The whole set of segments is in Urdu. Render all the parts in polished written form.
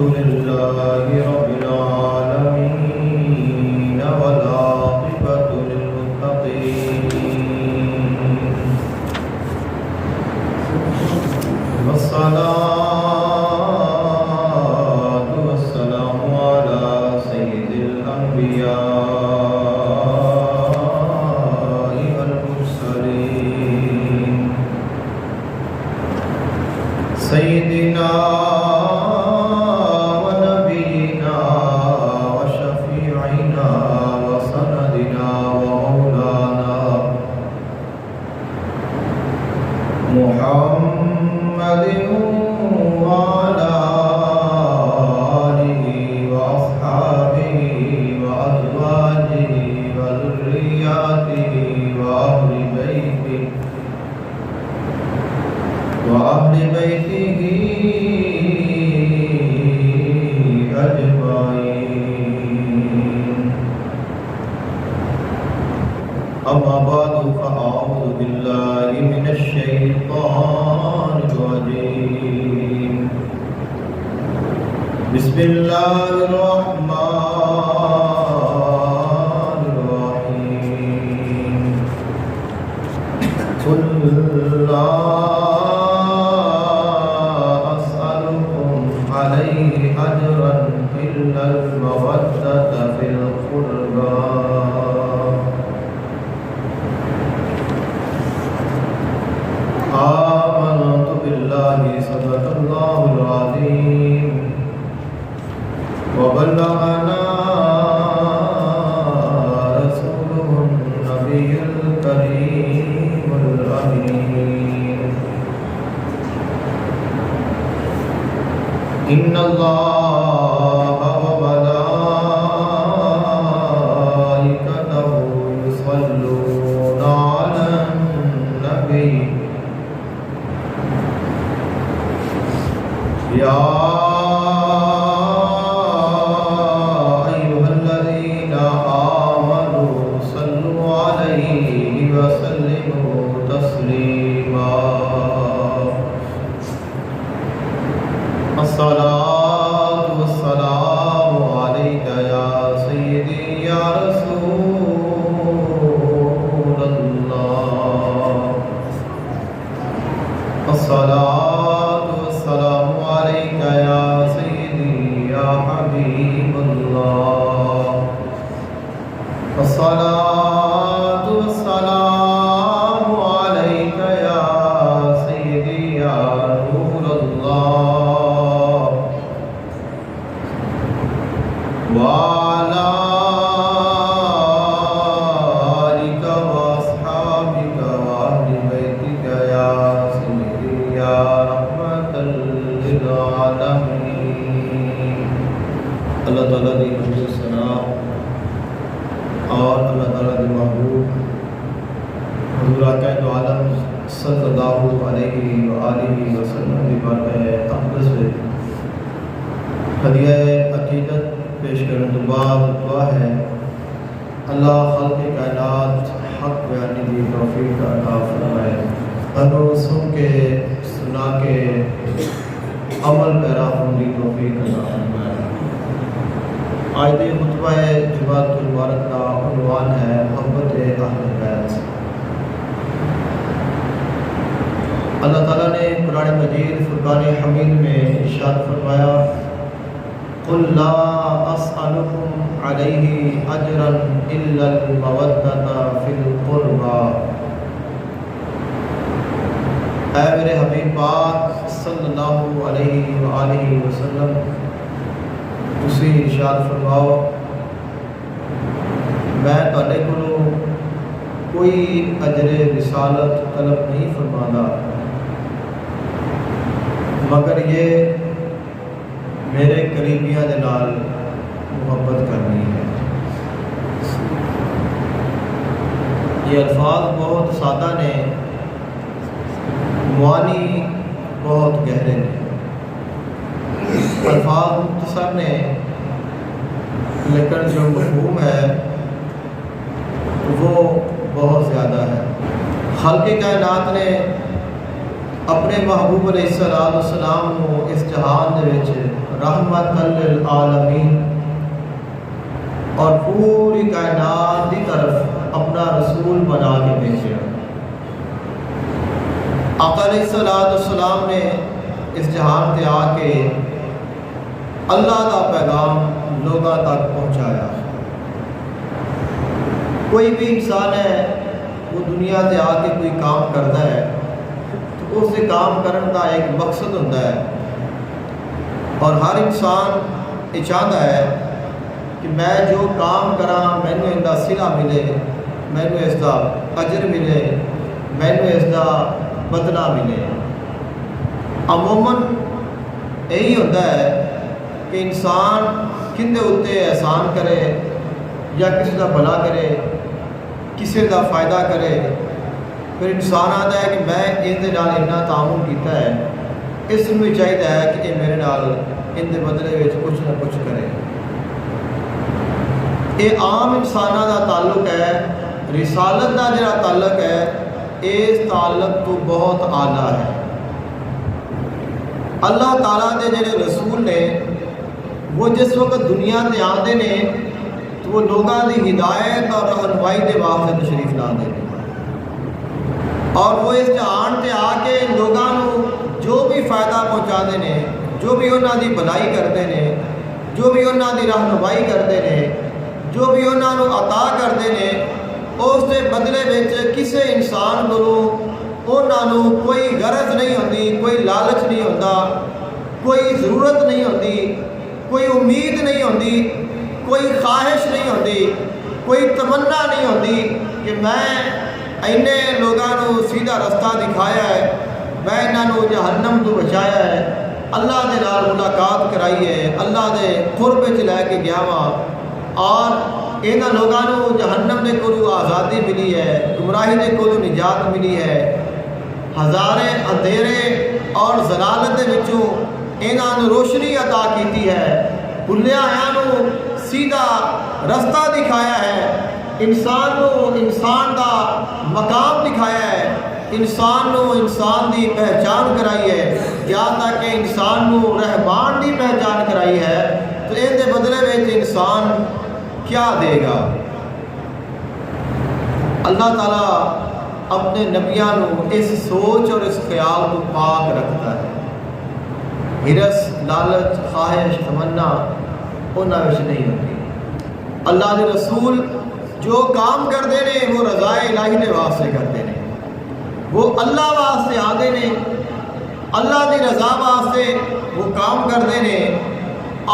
لله رب العالمين والعاقبة للمتقين والصلاة والسلام على سيد الأنبياء والمرسلين سيدنا ونبينا وشفيعنا وسندنا ومولانا محمد وعلى آله وأصحابه وأزواجه وذرياته وأهل بيته أجمعين. أما بعد فأعوذ بالله من الشيطان الرجيم. بسم الله الرحمن الرحيم. قل لا عليه أجرا إلا المودة في القربى آمنت بالله صدق الله العظيم وبلغنا رسوله النبي الكريم الأمين. إن الله وملائكته يصلون على النبي يا أيها الذين آمنوا صلوا عليه وسلموا تسليما. الصلاة والسلام عليك يا سيدي يا رسول الله. الصلاة والسلام عليك يا سيدي يا حبيب الله. الصلاة والسلام عليك يا سيدي يا نور الله وعلى آلك وأصحابك وأهل بيتك يا سيدي يا رحمة للعالمين. اللہ تعالیٰ دی حمد و ثنا اور اللہ تعالیٰ دی محبوب حضور آقا دو عالم صلی اللہ علیہ وآلہ وسلم دی بارگاہ اقدس میں ہدیہ عقیدت پیش کرنے تو بعد دعا ہے اللہ خلق کائنات حق بیانی کی توفیق عطا فرمائے. ہمیں سن کے سنا کے عمل پیرا ہونے کی توفیق عطا فرمائے. آج دی خطبہ جمعۃ المبارک کا عنوان ہے محبت اہل بیت. اللہ تعالیٰ نے قرآن مجید فرقان حمید میں ارشاد فرمایا قل لا اسألكم عليه اجرا الا المودة في القربى. اے میرے حبیب پاک صلی اللہ علیہ وآلہ وسلم تسی ارشاد فرماؤ میں تہاڈے کولوں کوئی اجر رسالت طلب نہیں فرماتا مگر یہ میرے قریبیاں دے نال محبت کرنی ہے. یہ الفاظ بہت سادہ نے معانی بہت گہرے نے. الفاظ مختصر نے لیکن جو مفہوم ہے وہ بہت زیادہ ہے. خالق کائنات نے اپنے محبوب علیہ السلام کو اس جہان دے وچ رحمت للعالمین اور پوری کائنات کی طرف اپنا رسول بنا کے بھیجا۔ آقا علیہ السلام نے اس جہان تے آ کے اللہ کا پیغام لوگوں تک پہنچایا۔ کوئی بھی انسان ہے وہ دنیا تے آ کے کوئی کام کرتا ہے تو اس کام کرنے کا ایک مقصد ہوتا ہے، اور ہر انسان یہ چاہتا ہے کہ میں جو کام کراں مینوں اس کا صلہ ملے، مینوں اس کا اجر ملے، مینوں اس کا بدلہ ملے۔ عموماً یہی ہوتا ہے کہ انسان کندے اتنے احسان کرے یا کسی کا بھلا کرے، کسی کا فائدہ کرے، پھر انسان آتا ہے کہ میں اس اتنا تعاون کیتا ہے، اس میں چاہیے ہے کہ یہ میرے نال ان کے بدلے میں کچھ نہ کچھ کرے۔ یہ عام انسانوں کا تعلق ہے۔ رسالت کا جڑا تعلق ہے اس تعلق تو بہت اعلیٰ ہے۔ اللہ تعالیٰ کے جڑے رسول نے وہ جس وقت دنیا تے آتے ہیں تو وہ لوگوں کی ہدایت اور رہنمائی کے واسطے تشریف لاتے ہیں، اور وہ اس جہان تے آ کے لوگوں جو بھی فائدہ پہنچاتے ہیں، جو بھی انہوں کی بھلائی کرتے ہیں، جو بھی انہوں کی رہنمائی کرتے ہیں، جو بھی انہوں عطا کرتے ہیں، اس کے بدلے میں کسی انسان کو انہوں کوئی غرض نہیں ہوتی، کوئی لالچ نہیں ہوتا، کوئی ضرورت نہیں ہوتی، کوئی امید نہیں ہوتی، کوئی خواہش نہیں ہوتی، کوئی تمنا نہیں ہوتی کہ میں اینے لوگوں سیدھا رستہ دکھایا ہے، میں انہوں جہنم تو بچایا ہے، اللہ کے نال ملاقات کرائی ہے، اللہ کے قرب چ لے کے گیا وا، اور یہاں لوگوں جہنم کے کولوں آزادی ملی ہے، گمراہی کے کولوں نجات ملی ہے، ہزارے اندھیرے اور ضلالت کے وچوں انہوں روشنی عطا کی ہے، بھلیا ہویاں سیدھا رستہ دکھایا ہے، انسان کا مقام دکھایا ہے، انسان کی پہچان کرائی ہے، یہاں تک کہ انسان کو رحمان کی پہچان کرائی ہے، تو ان کے بدلے میں انسان کیا دے گا؟ اللہ تعالیٰ اپنے نبیوں اس سوچ اور اس خیال کو پاک رکھتا ہے۔ ہرس، لالچ، خواہش، تمنا انہوں میں نہیں ہوتی۔ اللہ کے رسول جو کام کرتے ہیں وہ رضا الہی کے واسطے کرتے ہیں، وہ اللہ واسطے آتے ہیں، اللہ کی رضا واسطے وہ کام کرتے ہیں،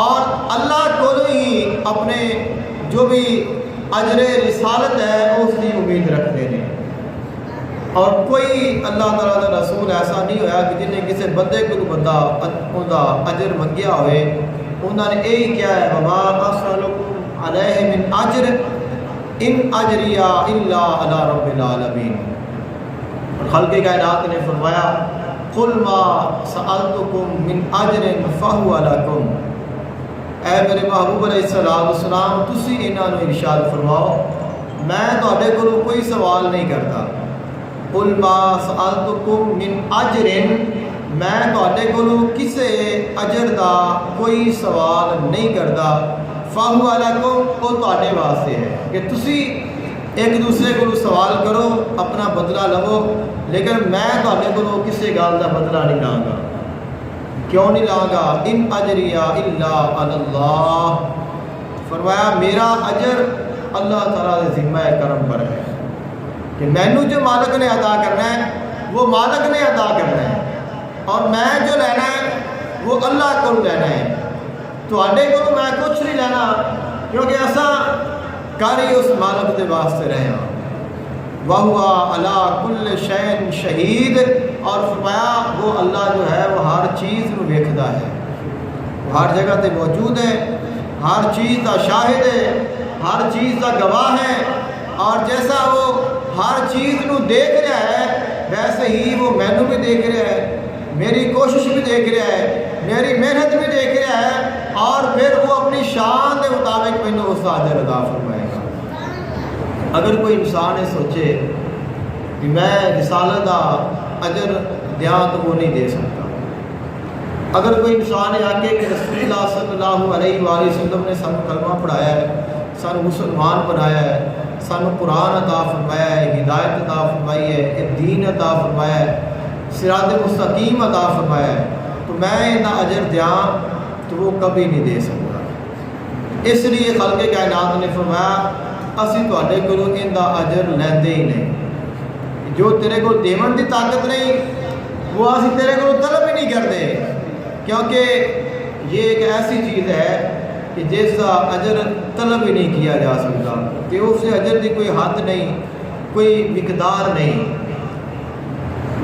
اور اللہ کو ہی اپنے جو بھی اجر رسالت ہے اس کی امید رکھتے ہیں۔ اور کوئی اللہ تعالیٰ کا رسول ایسا نہیں ہویا کہ جنہیں کسی بندے کو بندہ انہا اجر منگیا ہوئے، انہوں نے یہی کیا ہے وَمَا أَسْأَلُكُمْ عَلَيْهِ مِنْ أَجْرٍ إِنْ أَجْرِيَ إِلَّا عَلَىٰ رَبِّ الْعَالَمِينَ۔ اور خلق کائنات نے فرمایا قُلْ مَا سَأَلْتُكُمْ مِنْ أَجْرٍ فَهُوَ لَكُمْ۔ اے میرے محبوب علیہ السلام تسی انہوں نے ارشاد فرماؤ میں تواڈے کولوں کوئی سوال نہیں کرتا۔ قُلْ مَا سَأَلْتُكُمْ مِنْ أَجْرٍ میں تواڈے کولوں کسے اجر دا کوئی سوال نہیں کرتا، فَهُوَ لَكُمْ وہ تواڈے واسطے ہے کہ تسی ایک دوسرے کو سوال کرو، اپنا بدلہ لو، لیکن میں تواڈے کولوں کسے گل دا بدلہ نہیں لاں گا۔ کیوں نہیں لاں گا؟ ان اجریہ الا علی اللہ، فرمایا میرا اجر اللہ تعالیٰ کے ذمہ کرم پر ہے کہ مینوں جو مالک نے عطا کرنا ہے وہ مالک نے عطا کرنا ہے، اور میں جو لینا ہے وہ اللہ کو لینا ہے، تواڈے کو میں کچھ نہیں لینا، کیونکہ ایسا کر ہی اس مالک کے واسطے رہے ہیں۔ وَهُوَ عَلَىٰ كُلِّ شَيْءٍ شَهِيدٌ، اور فرمایا وہ اللہ جو ہے وہ ہر چیز کو دیکھتا ہے، وہ ہر جگہ تے موجود ہے، ہر چیز کا شاہد ہے، ہر چیز کا گواہ ہے، اور جیسا وہ ہر چیز کو دیکھ رہا ہے ویسے ہی وہ مینوں بھی دیکھ رہا ہے، میری کوشش بھی دیکھ رہا ہے، میری محنت بھی دیکھ رہا ہے، اور پھر وہ اپنی شان کے مطابق مینوں اس کا اجر عطا فرمائے گا۔ اگر کوئی انسان یہ سوچے کہ میں رسالت کا اجر دیاں تو وہ نہیں دے سکتا۔ اگر کوئی انسان یہ آکے کہ رسول اللہ صلی اللہ علیہ وآلہ وسلم نے سانو کلمہ پڑھایا ہے، سانو مسلمان بنایا ہے، سانو قرآن عطا فرمایا ہے، ہدایت عطا فرمائی ہے، ایک دین عطا فرمایا ہے، صراط مستقیم عطا فرمایا ہے، تو میں انہاں اجر دیاں تو وہ کبھی نہیں دے سکتا۔ اس لیے خالق کائنات نے فرمایا اسی تواڈے کولوں اندا اجر لیندے ہی نہیں، جو تیرے کو دیون دی طاقت نہیں وہ اسی تیرے کو طلب ہی نہیں کرتے، کیونکہ یہ ایک ایسی چیز ہے کہ جس کا اجر طلب ہی نہیں کیا جا سکتا، کہ اس سے اجر کی کوئی حد نہیں، کوئی مقدار نہیں۔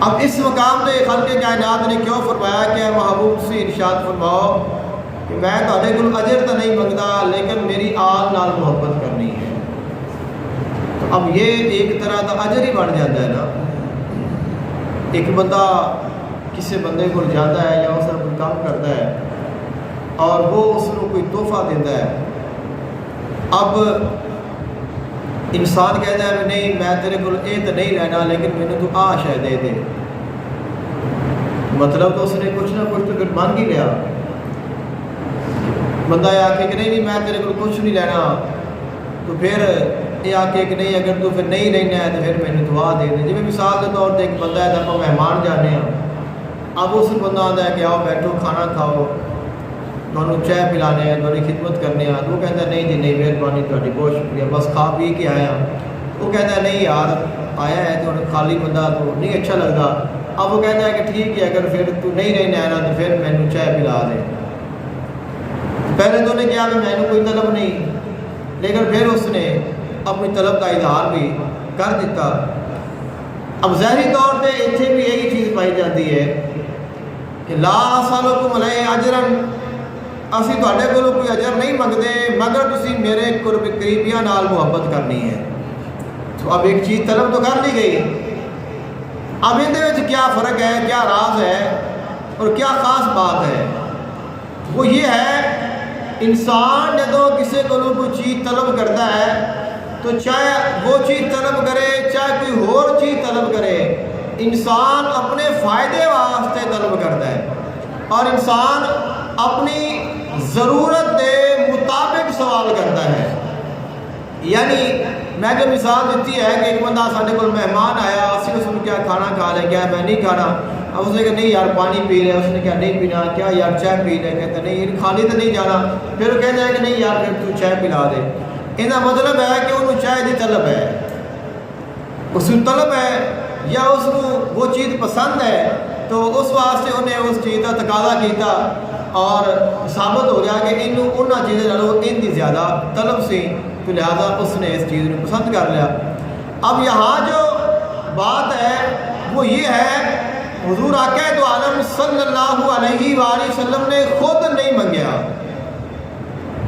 اب اس مقام پہ خالق کائنات نے کیوں فرمایا کہ اے محبوب سے ارشاد فرماؤ کہ میں تواڈے کول اجر تو نہیں منگتا لیکن میری آل نال محبت کرنی ہے۔ تو اب یہ ایک طرح کا اجر ہی بن جاتا ہے نا۔ ایک بندہ کسی بندے کو جاتا ہے یا اس کا کوئی کام کرتا ہے اور وہ اس کو کوئی تحفہ دیتا ہے، اب انسان کہتا ہے نہیں میں تیرے کو یہ تو نہیں لینا لیکن میں نے تو آ شے دے دے، مطلب تو اس نے کچھ نہ کچھ تو پھر مانگ ہی لیا۔ بندہ یہ آکے کہ نہیں میں تیرے کو کچھ نہیں لینا، تو پھر یہ آکے کہ نہیں اگر تو پھر نہیں لینا ہے تو پھر میں نے دعا دے دے۔ جی مثال کے طور پہ ایک بندہ ہے جب مہمان جانے ہیں، اب اس بندہ آتا ہے کہ آؤ بیٹھو کھانا کھاؤ، تمہیں چائے پلانے ہیں، تمہاری خدمت کرنے ہیں، تو وہ کہتا ہے نہیں جی نہیں مہربانی تہاڈی بہت شکریہ بس کھا پی کے آیا۔ وہ کہتا ہے نہیں یار آیا ہے تو خالی بندہ تو نہیں اچھا لگتا۔ اب وہ کہتا ہے کہ ٹھیک ہے اگر پھر تو نہیں رہنا ہے نا تو پھر میں نے چائے پلا دے۔ پہلے تو نے کہا کہ میں نے کوئی طلب نہیں، لیکن پھر اس نے اپنی طلب کا اظہار بھی کر دیتا۔ اب ظاہری طور پہ اتنے بھی یہی چیز پائی جاتی ہے کہ لا اسألکم علیہ اجرا، اسی تواڈے کولوں کوئی اجر نہیں منگتے مگر تسی میرے قرب قریبیاں نال محبت کرنی ہے۔ تو اب ایک چیز طلب تو کر لی گئی، اب اندر کیا فرق ہے، کیا راز ہے اور کیا خاص بات ہے؟ وہ یہ ہے انسان جدوں کسی کو کوئی چیز طلب کرتا ہے تو چاہے وہ چیز طلب کرے چاہے کوئی اور چیز طلب کرے، انسان اپنے فائدے واسطے طلب کرتا ہے اور انسان اپنی ضرورت کے مطابق سوال کرتا ہے۔ یعنی میں جو مثال دیتی ہے کہ ایک بندہ ساڈے کول مہمان آیا، اسی اس نے کیا کھانا کھا لے، کیا میں نہیں کھانا، اب اس نے کہا نہیں یار پانی پی رہے، اس نے کہا نہیں پینا، کیا یار چائے پی رہے، کہتا نہیں کھانے تو نہیں جانا، پھر وہ کہتا ہے کہ نہیں یار پھر تو چائے پلا دے۔ یہ مطلب ہے کہ انہوں چائے کی طلب ہے، اس کو طلب ہے یا اس کو وہ چیز پسند ہے، تو اس واسطے انہیں اس چیز کا تقاضا کیتا اور ثابت ہو گیا کہ انہوں انہاں چیزیں نالوں ان کی زیادہ طلب سی، تو لہذا اس نے اس چیز کو پسند کر لیا۔ اب یہاں جو بات ہے وہ یہ ہے حضور آقا دو عالم صلی اللہ علیہ وآلہ وسلم نے خود نہیں منگیا،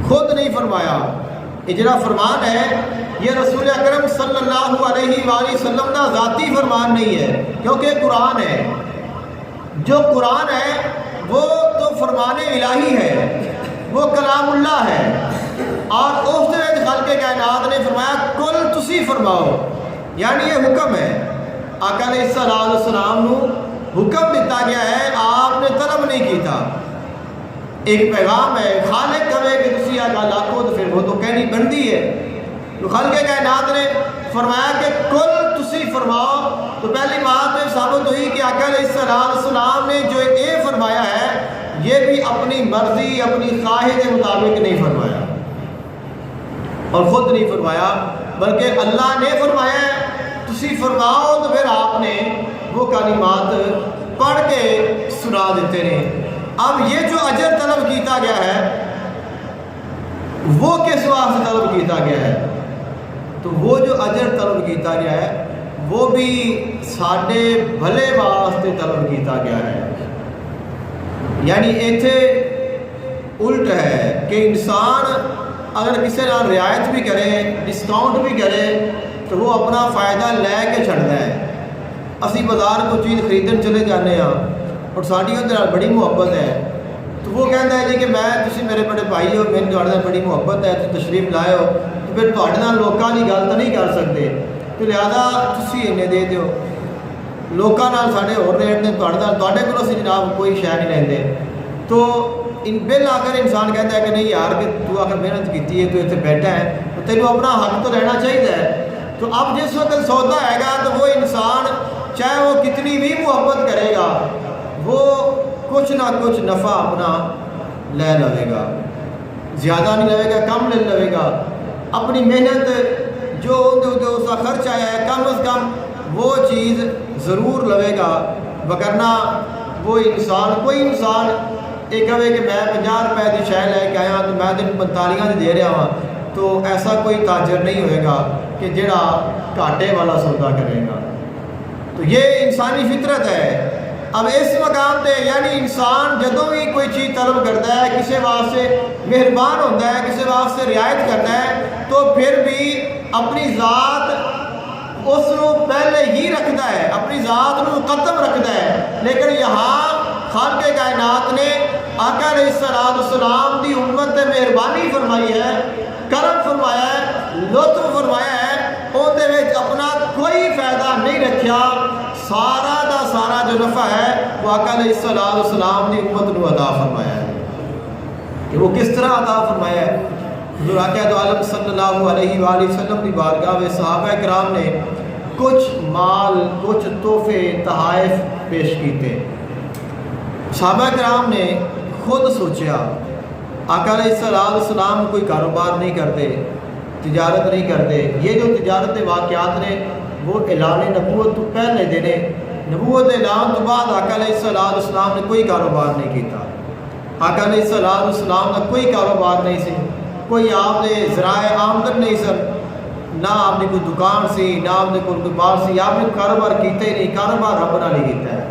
خود نہیں فرمایا۔ اجرا فرمان ہے یہ رسول اکرم صلی اللہ علیہ وآلہ وسلم کا ذاتی فرمان نہیں ہے، کیونکہ قرآن ہے، جو قرآن ہے وہ تو فرمان الہی ہے، وہ کلام اللہ ہے، اور اس نے خالق کائنات نے فرمایا کل تسی فرماؤ، یعنی یہ حکم ہے۔ آقا علیہ السلام نو حکم دیتا گیا ہے، آپ نے طلب نہیں کیتا، ایک پیغام ہے، خالق کہے کہ تسی آقا لاکھو تو پھر وہ تو کہنی بنتی ہے۔ تو خالق کائنات نے فرمایا کہ کل تسی فرماؤ، تو پہلی بات میں ثابت ہوئی کہ آقا علیہ السلام نے جو یہ فرمایا ہے یہ بھی اپنی مرضی اپنی خواہش کے مطابق نہیں فرمایا اور خود نہیں فرمایا، بلکہ اللہ نے فرمایا ہے تسی فرماؤ، تو پھر آپ نے وہ کلمات پڑھ کے سنا دیتے ہیں۔ اب یہ جو اجر طلب کیتا گیا ہے وہ کس واسطے طلب کیتا گیا ہے؟ تو وہ جو اجر طلب کیتا گیا ہے وہ بھی ساڈے بھلے واسطے طلب کیتا گیا ہے۔ یعنی ایتھے الٹ ہے کہ انسان اگر کسی نال رعایت بھی کرے، ڈسکاؤنٹ بھی کرے، تو وہ اپنا فائدہ لے کے چھڑتا ہے۔ اسی بازار کو چیز خریدن چلے جانے ہاں اور ساڈی اندر بڑی محبت ہے، تو وہ کہتا ہے جی کہ میں تسی میرے بڑے بھائی ہو، میری تہاڈے نال بڑی محبت ہے، تو تشریف لائے ہو، تو پھر تہاڈے نال لوکاں دی گل تو نہیں کر سکتے، تو لہذا تسی انہیں دے دیو، لوکاں نال ساڈے ہور ریٹ نے، تہاڈے کولوں اسی جناب کوئی شے نہیں لیندے۔ تو ان بالآخر انسان کہتا ہے کہ نہیں یار کہ تو آخر محنت کی ہے، تو اتنے بیٹھا ہے تو تینوں اپنا حق تو لینا چاہیے. تو اب جس وقت سودا ہے گا تو وہ انسان چاہے وہ کتنی بھی محبت کرے گا وہ کچھ نہ کچھ نفع اپنا لے لوے گا، زیادہ نہیں لوے گا، کم لے لوے گا. اپنی محنت جو اس کا خرچ آیا ہے کم از کم وہ چیز ضرور لوے گا. وگرنہ وہ انسان کوئی انسان یہ کہے کہ میں 50 روپے کی شے لے کے آیا تو میں تین 45 کی دے رہا ہوں، تو ایسا کوئی تاجر نہیں ہوئے گا کہ جڑا گھاٹے والا سودا کرے گا. تو یہ انسانی فطرت ہے. اب اس مقام پہ یعنی انسان جدوں بھی کوئی چیز طلب کرتا ہے، کسی واسطے مہربان ہوتا ہے، کسی واسطے رعایت کرتا ہے، تو پھر بھی اپنی ذات اس کو پہلے ہی رکھتا ہے، اپنی ذات کو مقدم رکھتا ہے. لیکن یہاں خالق کائنات نے آقا علیہ السلام دی امت تے مہربانی فرمائی ہے، کرم فرمایا ہے، لطف فرمایا ہے. اندر اپنا کوئی فائدہ نہیں رکھا، سارا دا سارا جو نفع ہے وہ آقا علیہ السلام دی امت کو عطا فرمایا ہے. کہ وہ کس طرح عطا فرمایا ہے؟ حضور آقا دو عالم صلی اللہ علیہ وآلہ وسلم کی بارگاہ میں صحابہ کرام نے کچھ مال، کچھ تحفے، تحائف پیش کیتے. صحابہ کرام نے خود سوچا آقا علیہ السلام کوئی کاروبار نہیں کرتے، تجارت نہیں کرتے. یہ جو تجارت واقعات نے وہ اعلان نبوت تو پہلے دینے، نبوت اعلان تو بعد آقا علیہ السلام نے کوئی کاروبار نہیں کیتا. آقا علیہ السلام کا کوئی کاروبار نہیں سی، کوئی آپ نے ذرائع آمدن نہیں سن، نہ آپ نے کوئی دکان سی، نہ آپ نے کوئی مال سی. آپ نے کاروبار کیتے ہی نہیں، کاروبار رب نال ہی کیتا ہے،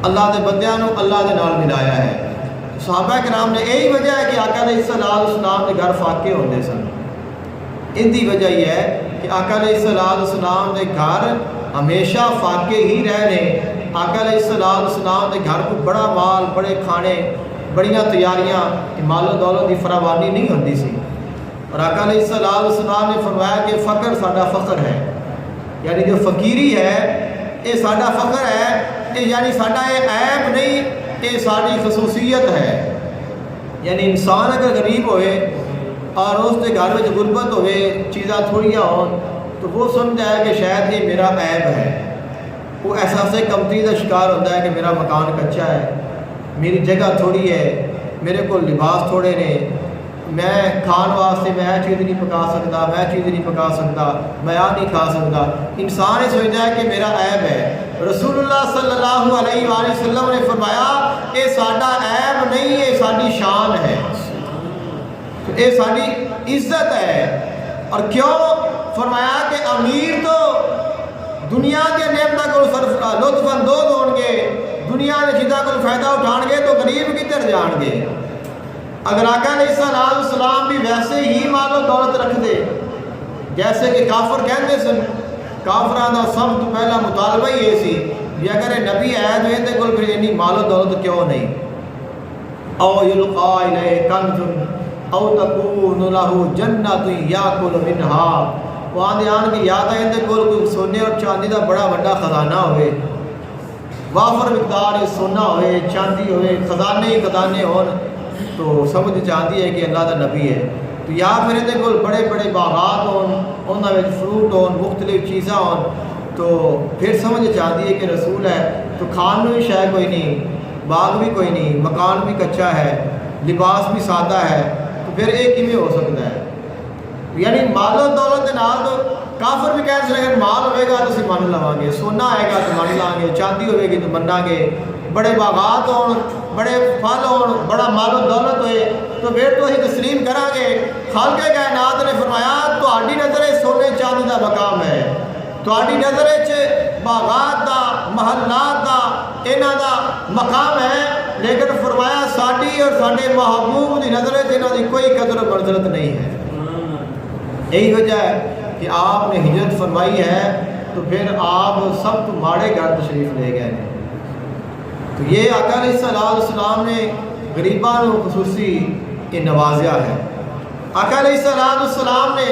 اللہ دے بندیاں نو اللہ دے نال ملایا ہے. صحابہ کرام نے یہی وجہ ہے کہ آقا علیہ السلام کے گھر فاقے ہوتے سن. ان دی وجہ یہ ہے کہ آقا علیہ السلام کے گھر ہمیشہ فاقے ہی رہنے. آقا علیہ السلام کے گھر کو بڑا مال، بڑے کھانے، بڑیاں تیاریاں، مال و دولت کی فراوانی نہیں ہوتی سی. اور آقا علیہ السلام نے فرمایا کہ فقر ساڈا فخر ہے، یعنی جو فقیری ہے یہ ساڈا فخر ہے، یہ یعنی ساڈا یہ عیب نہیں، یہ ساری خصوصیت ہے. یعنی انسان اگر غریب ہوئے اور اس کے گھر میں غربت ہوئے، چیزاں تھوڑیاں ہون، تو وہ سمجھا ہے کہ شاید یہ میرا عیب ہے. وہ احساس کمتری کا شکار ہوتا ہے کہ میرا مکان کچا ہے، میری جگہ تھوڑی ہے، میرے کو لباس تھوڑے نے، میں کھان واسطے میں یہ چیز نہیں پکا سکتا، میں چیز نہیں پکا سکتا، میں آ نہیں کھا سکتا. انسان یہ سمجھتا ہے کہ میرا عیب ہے. رسول اللہ صلی اللہ علیہ وآلہ وسلم نے فرمایا یہ ساڈا عیب نہیں، یہ ساری شان ہے، یہ ساری عزت ہے. اور کیوں؟ فرمایا کہ امیر تو دنیا کے نعمتوں کو لطف اندوز ہون گے، دنیا کے چیزوں کو فائدہ اٹھان گے، تو غریب کدھر جان گے؟ اگر آقا علیہ السلام بھی ویسے ہی مال و دولت رکھ دے جیسے کہ کافر کہتے سن، کافران کا سب تو پہلا مطالبہ ہی یہ سی کہ اگر نبی ہے تو یہ کول پھر اتنی مال و دولت کیوں نہیں؟ او یلقا الیہ کنز او تکون لہ جنت یاکل منہا. وہ آدھے آن کی یاد ہے اندر کول سونے اور چاندی کا بڑا بڑا خزانہ ہوئے، وافر مقدار سونا ہوئے، چاندی ہوئے، خزانے ہی خزانے ہون، تو سمجھ چاہتی ہے کہ اللہ کا نبی ہے. تو یا پھر یہ کول بڑے بڑے باغات ہون، انہوں میں فروٹ ہون، مختلف چیزاں ہون، تو پھر سمجھ چاہتی ہے کہ رسول ہے. تو کھان میں بھی شاید کوئی نہیں، باغ بھی کوئی نہیں، مکان بھی کچا ہے، لباس بھی سادہ ہے، تو پھر ایک کیویں ہو سکتا ہے؟ یعنی مال و دولت کے نال تو کافر بھی کہہ سکتے ہیں مال ہوئے گا تو اسی من لواں گے، سونا آئے گا تو من لواں گے، چاندی ہوئے گی تو مننا گے، بڑے باغات ہون، بڑے پھل ہون، بڑا مال و دولت ہوئے تو پھر تو ہی تسلیم کریں گے. خالق کائنات نے فرمایا تہاڈی نظر سونے چاندی دا مقام ہے، تہاڈی نظر باغات دا، محلات دا، انہاں دا مقام ہے، لیکن فرمایا ساڈی اور ساڈے محبوب دی نظر انہاں دی کوئی قدر و منزلت نہیں ہے. یہی وجہ ہے کہ آپ نے ہجرت فرمائی ہے تو پھر آپ سب تو ماڑے گھر تشریف لے گئے ہیں. تو یہ آقا علیہ السلام نے غریبان و خصوصی کے نوازیا ہے. آقا علیہ السلام نے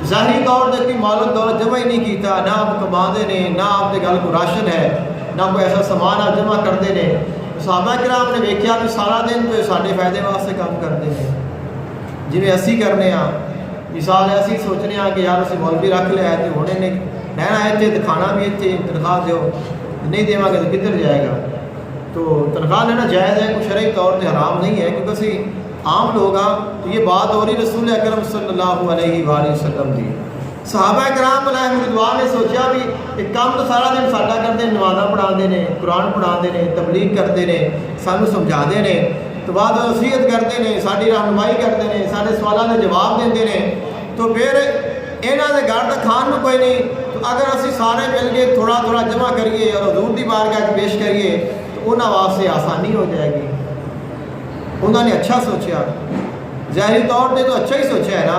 ظاہری طور پر کوئی مال و دولت جمع ہی نہیں کیتا، نہ آپ کما دے نے، نہ آپ کے گل کو راشن ہے، نہ کوئی ایسا سامان آپ جمع کرتے ہیں. صحابہ کرام نے ویکھیا بھی سارا دن تو سارے فائدے واسطے کام کرتے ہیں جی اسی کرنے ہاں مثال ہے اسی سوچنے ہاں کہ یار اسی مولوی رکھ لیا ہے تو ہونے نے رہنا ہے اتنے کھانا بھی اتنے تنخواہ دیو نہیں دے گے تو کدھر جائے گا تو تنخواہ لینا جائز ہے کوئی شرعی طور پہ حرام نہیں ہے کیونکہ اسی عام لوگ ہاں تو یہ بات ہو رہی رسول اکرم صلی اللہ علیہ وآلہ وسلم دی صحابہ کرام علیہ رضوان نے سوچا بھی ایک کام تو سارا دن ساڈا کرتے ہیں نمازاں پڑھاتے ہیں قرآن پڑھاتے ہیں تبلیغ کرتے ہیں سانو سمجھاتے ہیں تو بعد وصیت کرتے ہیں ساری رہنمائی کرتے ہیں سارے سوالوں کے جواب دیتے ہیں تو پھر یہاں کے گھر تو کھان کو کوئی نہیں تو اگر اسی سارے مل کے تھوڑا تھوڑا جمع کریے اور حضور دی بارگاہ پیش کریے تو انہوں واسطے آسانی ہو جائے گی انہوں نے اچھا سوچا ظاہری طور پہ تو اچھا ہی سوچا ہے نا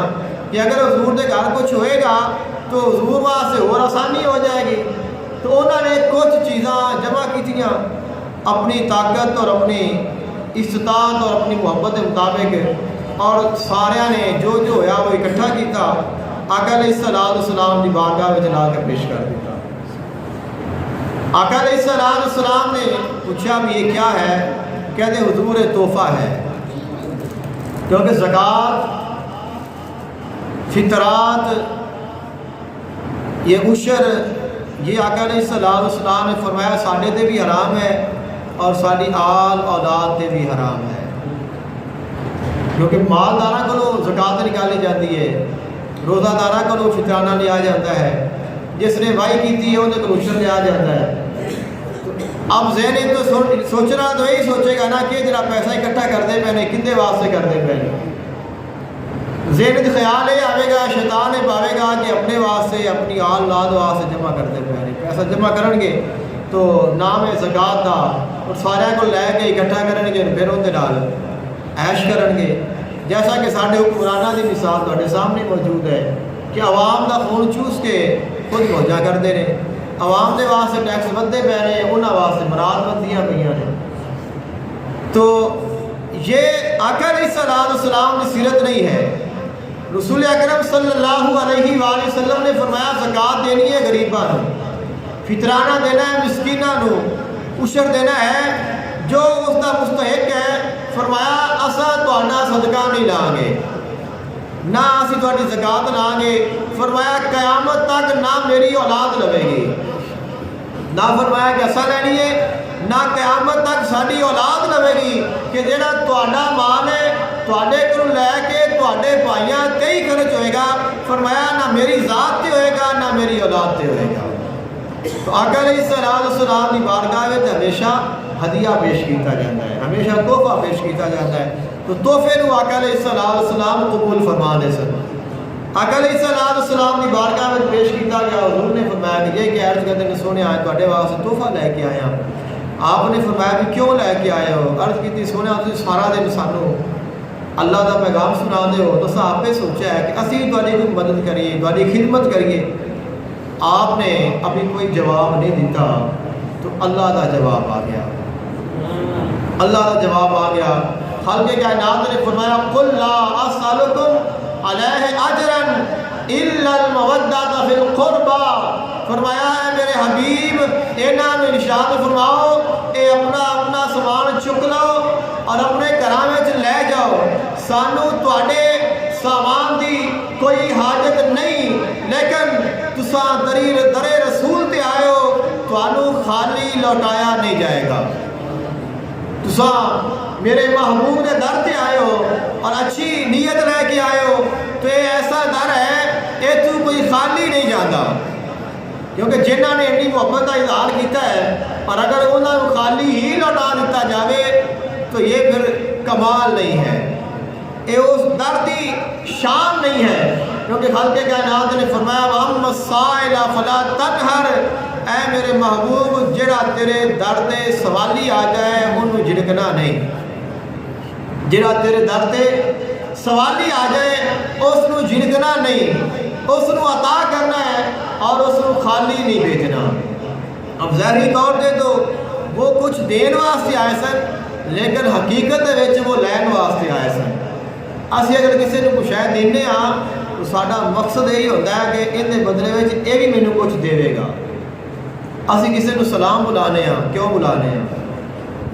کہ اگر حضور کے گھر کچھ ہوئے گا تو حضور واسطے اور آسانی ہو جائے گی تو انہوں نے کچھ چیزاں جمع کیتیاں اپنی طاقت اور اپنی استطاعت اور اپنی محبت کے مطابق اور سارے نے جو ہویا وہ اکٹھا کیتا آقا علیہ السلام کی بارگاہ میں لا کے پیش کر دیتا آقا علیہ السلام نے پوچھا بھی یہ کیا ہے کہتے حضور تحفہ ہے کیونکہ زکوٰۃ فطرات یہ عشر یہ آقا علیہ السلام نے فرمایا ساڈے تے بھی حرام ہے اور ساری آل اولاد تے بھی حرام ہے کیونکہ مالداراں کو زکوٰۃ نکالی جاتی ہے روزہ داراں کو فطرانہ لیا جاتا ہے جس نے وائی کی ہے انہیں کو عشر لیا جاتا ہے اب ذہن تو سوچنا تو یہی سوچے گا نا کہ جڑا پیسہ اکٹھا کرتے پے نے کدے واسطے کرتے پے ذہن میں خیال یہ آئے گا شیطان یہ پاوے گا کہ اپنے واسطے اپنی آل اولاد واسطے جمع کرتے پے پیسہ جمع کرن گے تو نام ہے زکوٰۃ دا اور سارے کو لے کے اکٹھا کرن گے پھر اندر نال عیش کرن گے جیسا کہ سارے حکمرانہ کی مثال تھوڑے سامنے موجود ہے کہ عوام دا خون چوس کے خود موجہ کرتے ہیں عوام دے واسطے ٹیکس بدے پے رہے ہیں انہوں واسطے مراد بدیاں پہ نے تو یہ آقا علیہ السلام کی سیرت نہیں ہے رسول اکرم صلی اللہ علیہ وآلہ وسلم نے فرمایا زکوٰۃ دینی ہے غریباں فطرانہ دینا ہے مسکیناں عشر دینا ہے جو اس کا مستحق ہے فرمایا اساں تہاڈا صدقہ نہیں لاں گے نہ اسی تہاڈی زکوٰۃ لاں گے فرمایا قیامت تک نہ میری اولاد لوے گی نہ فرمایا کہ اساں لینی ہے نہ قیامت تک ساری اولاد لوے گی کہ جڑا تہاڈا مال ہے تہاڈے کولوں لے کے تہاڈے بھائیاں کئی خرچ ہوئے گا فرمایا نہ میری ذات تے ہوئے گا نہ میری اولاد تے ہوئے گا تو آقا علیہ السلام کی بارگاہ میں ہمیشہ ہدیہ پیش کیتا جاتا ہے ہمیشہ تحفہ پیش کیتا جاتا ہے تو تحفے کو آقا علیہ السلام قبول فرما دے سن آقا علیہ السلام کی بارگاہ میں پیش کیتا گیا حضور نے فرمایا کہ یہ کہ عرض کرتے ہیں سونے آئے تھوڑے واسطے تحفہ لے کے آیا آپ نے فرمایا کہ کیوں لے کے آئے ہو عرض کی سونے تھی سارا دن سانو اللہ کا پیغام سنا دے ہو تو آپ نے سوچا ہے کہ اسی تھوڑی کوئی مدد کریے تھوڑی خدمت کریے آپ نے ابھی کوئی جواب نہیں دیتا تو اللہ کا جواب آ گیا اللہ کا جواب آ گیا خالق کائنات نے فرمایا قل لا اسألکم علیہ اجرا الا المودۃ فی القربى فرمایا ہے میرے حبیب انہاں میں ارشاد فرماؤ اے اپنا سامان چک لو اور اپنے گھراں وچ لے جاؤ سانو تواڈے سامان دی کوئی حاجت نہیں لیکن تساں در رسول تے آئے ہو تانوں خالی لوٹایا نہیں جائے گا تساں میرے محبوب نے در تے آئے ہو اور اچھی نیت لے کے آئے ہو تو یہ ایسا در ہے یہ تو کوئی خالی نہیں جاتا کیونکہ جنہوں نے اپنی محبت کا اظہار کیتا ہے اور اگر انہوں کو خالی ہی لوٹا دیتا جاوے تو یہ پھر کمال نہیں ہے یہ اس در کی شان نہیں ہے کیونکہ خالق کائنات نے فرمایا وَأَمَّا السَّائِلَ فَلَا تَنْهَرْ اے میرے محبوب جڑا تیرے در تے سوالی آ جائے انہوں جھڑکنا نہیں جڑا تیرے در تے سوالی آ جائے اس نو جھڑکنا نہیں اس نو عطا کرنا ہے اور اس نو خالی نہیں بھیجنا اب ظاہری طور پہ تو وہ کچھ دین واسطے آئے سن لیکن حقیقت وہ لین واسطے آئے سن اسی اگر کسی کو کچھ شاید دینے ہاں تو ساڈا مقصد یہی ہوتا ہے کہ ان بدلے میں یہ بھی مینوں کچھ دے گا اسی کسی کو سلام بلانے ہاں کیوں بلانے ہاں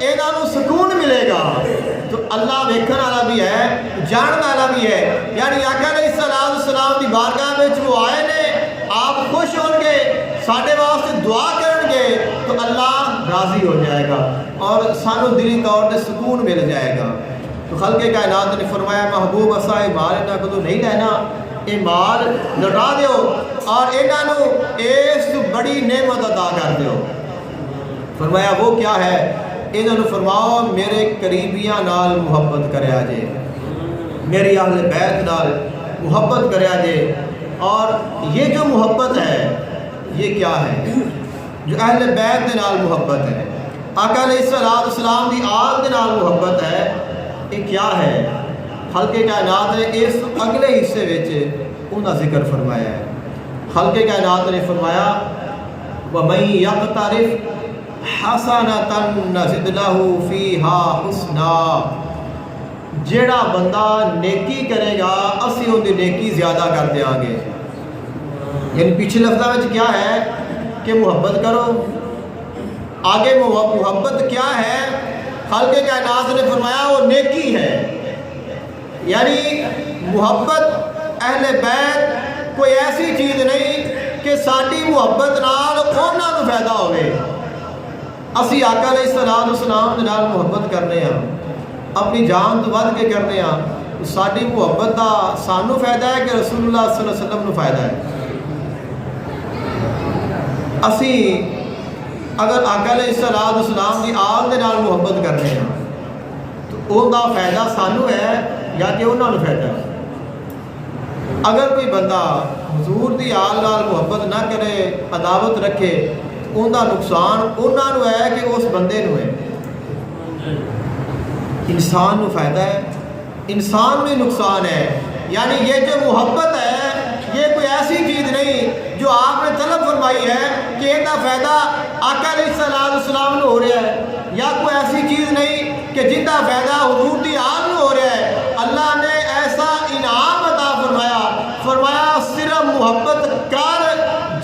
یہاں نو سکون ملے گا۔ تو اللہ ویکھن والا بھی ہے، جانن والا بھی ہے، یعنی آقا علیہ السلام دی بارگاہ وچ وہ آئے نے، آپ خوش ہون گے، ساڈے واسطے دعا کرن گے تو اللہ راضی ہو جائے گا اور سانو دلی طور تے سکون مل جائے گا۔ تو خلق کائنات نے فرمایا محبوب اسا یہ مال انہاں کو نہیں لینا، یہ مال لوٹا دیو اور انہاں نو اس بڑی نعمت عطا کر دیو۔ فرمایا وہ کیا ہے؟ انہاں نو فرماؤ میرے قریبیاں نال محبت کریا جے، میری اہل بیت نال محبت کریا جے۔ اور یہ جو محبت ہے یہ کیا ہے؟ جو اہل بیت دے نال محبت ہے، آقا علیہ السلام دی آل دے نال محبت ہے، یہ کیا ہے؟ خلق کائنات نے اس اگلے حصے وچ انہاں ذکر فرمایا ہے۔ خلق کائنات نے فرمایا وَمَن يَقْتَرِفْ حَسَنَةً نَزِدْ لَهُ فِيهَا حُسْنًا، جیڑا بندہ نیکی کرے گا اسی ان دی نیکی زیادہ کر دیاں گے۔ یعنی پیچھے لفظہ وچ کیا ہے کہ محبت کرو، آگے محبت کیا ہے؟ خالق کائنات نے فرمایا وہ نیکی ہے، یعنی محبت اہل بیت کوئی ایسی چیز نہیں کہ ساری محبت نال انہاں نوں فائدہ ہوئے۔ اسی آقا علیہ السلام دے نال محبت کرنے ہاں، اپنی جان تو ود کے کرنے ہاں، ساری محبت دا سانو فائدہ ہے کہ رسول اللہ صلی اللہ علیہ وسلم نوں فائدہ ہے؟ اسی اگر آقا علیہ السلام دی آل دے نال محبت کرنے ہیں تو ان دا فائدہ سانو ہے یا کہ انہاں نوں فائدہ ہے؟ اگر کوئی بندہ حضور دی آل نال محبت نہ کرے، عداوت رکھے، ان دا نقصان انہاں نوں ہے کہ اس بندے نوں ہے؟ انسان نوں فائدہ ہے، انسان میں نقصان ہے۔ یعنی یہ جو محبت ہے یہ کوئی ایسی چیز نہیں جو آپ نے طلب فرمائی ہے کہ ان کا فائدہ آقا علیہ السلام نو ہو رہا ہے، یا کوئی ایسی چیز نہیں کہ جن کا فائدہ حضور دی آل نو ہو رہا ہے۔ اللہ نے ایسا انعام عطا فرمایا صرف محبت کر،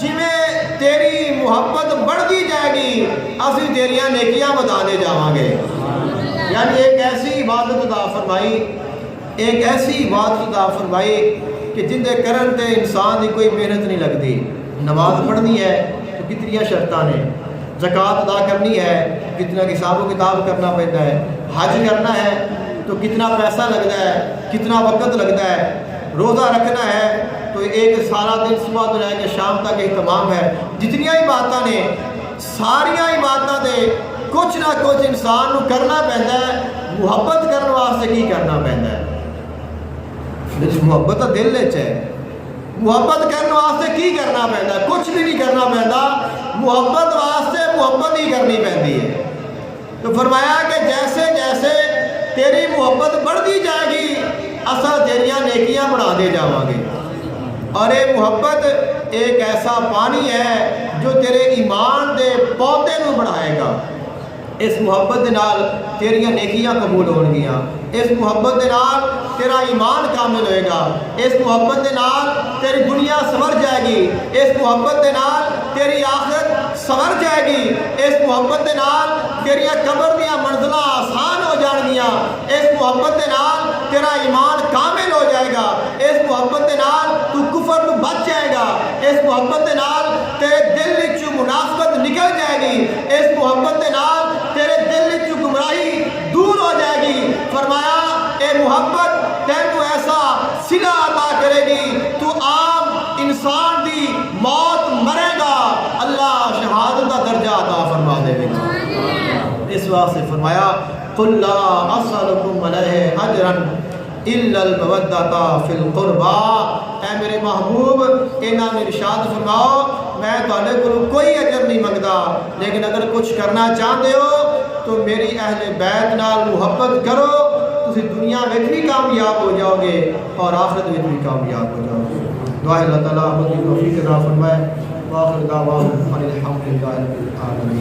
جویں تیری محبت بڑھتی جائے گی اسی تیریاں نیکیاں بتانے جاواں گے۔ یعنی ایک ایسی عبادت عطا فرمائی، ایک ایسی عبادت عطا فرمائی کہ جن دے کرن تے انسان دی کوئی محنت نہیں لگتی۔ نماز پڑھنی ہے تو کتنی شرطاں نے، زکوٰۃ ادا کرنی ہے کتنا حساب و کتاب کرنا پڑتا ہے، حج کرنا ہے تو کتنا پیسہ لگتا ہے، کتنا وقت لگتا ہے، روزہ رکھنا ہے تو ایک سارا دن صبح تو لے کے شام تک اہتمام ہے۔ جتنی عبادتاں نے ساریاں عبادتاں دے کچھ نہ کچھ انسان نو کرنا پہنتا ہے۔ محبت کرنے واسطے کی کرنا پہنتا ہے؟ محبت دل وچ ہے، محبت کرنے واسطے کی کرنا پہنتا ہے؟ کچھ بھی نہیں کرنا پہنتا، محبت واسطے محبت ہی کرنی پہنتی ہے۔ تو فرمایا کہ جیسے جیسے تیری محبت بڑھتی جائے گی اصل تیریاں نیکیاں بڑھا دے جاواں گے۔ اور یہ محبت ایک ایسا پانی ہے جو تیرے ایمان دے پودے نو بڑھائے گا۔ اس محبت دے نال تیریاں نیکیاں قبول ہون گیاں، اس محبت دے نال تیرا ایمان کامل ہوئے گا، اس محبت دے نال تیری دنیا سنور جائے گی، اس محبت دے نال تیری آخرت سنور جائے گی، اس محبت دے نال تیریاں قبر دیاں منزلہ آسان ہو جان گیاں، اس محبت دے نال تیرا ایمان کامل ہو جائے گا، اس محبت دے نال تو کفر تو بچ جائے گا، اس محبت دے نال تیرے دل وچوں منافقت نکل جائے گی، اس محبت دے نال تیرے دل وچوں گمراہی دور ہو جائے گی۔ فرمایا اے محبت تینوں ایسا صلہ عطا کرے گی تو عام انسان دی موت مرے گا اللہ شہادت کا درجہ عطا فرما دے گا۔ اس واسطے فرمایا قل لا اسألکم علیہ اجرا الا المودۃ فی القربى، اے میرے محبوب انہاں نے ارشاد فرماؤ میں تہاڈے کولوں کوئی اجر نہیں منگدا، لیکن اگر کچھ کرنا چاہتے ہو تو میری اہل بیت نال محبت کرو، تسی دنیا میں بھی کامیاب ہو جاؤ گے اور آخرت میں بھی کامیاب ہو جاؤ گے۔ دعا اللہ تعالیٰ ہمیں توفیق عطا فرمائے۔ وآخر دعوانا الحمد للہ رب العالمین۔